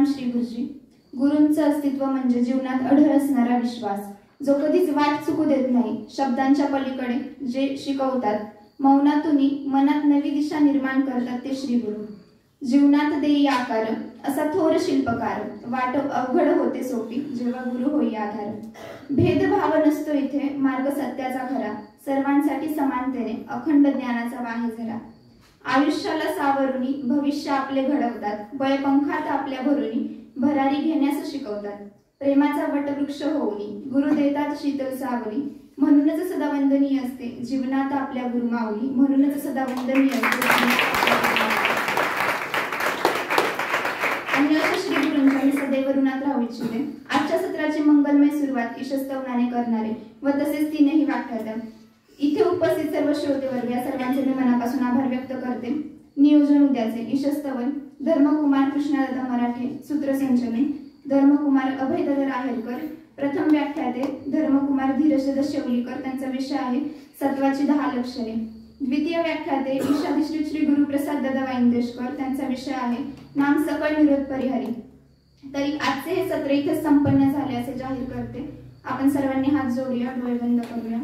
श्री गुरुजी. गुरूंचं अस्तित्व म्हणजे जीवनात अढळ असणारा विश्वास, जो कधीच वाट चुकू देत नाही. शब्दांच्या पलीकडे जे शिकवतात, मौनातूनही मनात नवी दिशा निर्माण करतात ते श्री गुरु. जीवनात देई आकार असा थोर शिल्पकार, वाट अवघड होते सोपी जेव्हा गुरु होई आधार. भेदभाव नसतो इथे, मार्ग सत्याचा खरा, सर्वांसाठी समानतेने अखंड ज्ञानाचा वाहे झरा. आयुष्याला सावरुनी भविष्य आपले घडवतात, बळपंखात आपल्या भरुनी भरारी घेण्यास शिकवतात. प्रेमाचा वटवृक्ष होऊनी गुरु देतात शीतल सावली, म्हणूनच सदा वंदनीय असते जीवनात आपल्या गुरुमाऊली, म्हणूनच सदा वंदनीय असते. आणि अशा श्री गुरूंच्या मी सदैव ऋणात राहू इच्छिते. आजच्या सत्राची मंगलमय सुरुवात ईशस्तवनाने करणारे व तसेच तीनही वाक्यात इथे उपस्थित सर्व श्रोतेवर्ग या सर्वांचे मी मनापासून आभार व्यक्त करते. नियोजन उद्याचे ईशस्तवन धर्मकुमार कृष्णदादा मराठे, सूत्रसंचलन धर्मकुमार अभयदादा राहेरकर, प्रथम व्याख्याते धर्मकुमार धीरजदादा शेवलीकर, त्यांचा विषय आहे सत्वाची 10 लक्षणे. द्वितीय व्याख्याते ईशाधिश्री श्री गुरुप्रसाद दादा वाईंदेशकर, त्यांचा विषय आहे नाम सकळ निरोध परिहारी. तरी आजचे हे सत्र इथे संपन्न झाले असे जाहीर करते. आपण सर्वांनी हात जोडूया, डोळे बंद करूया.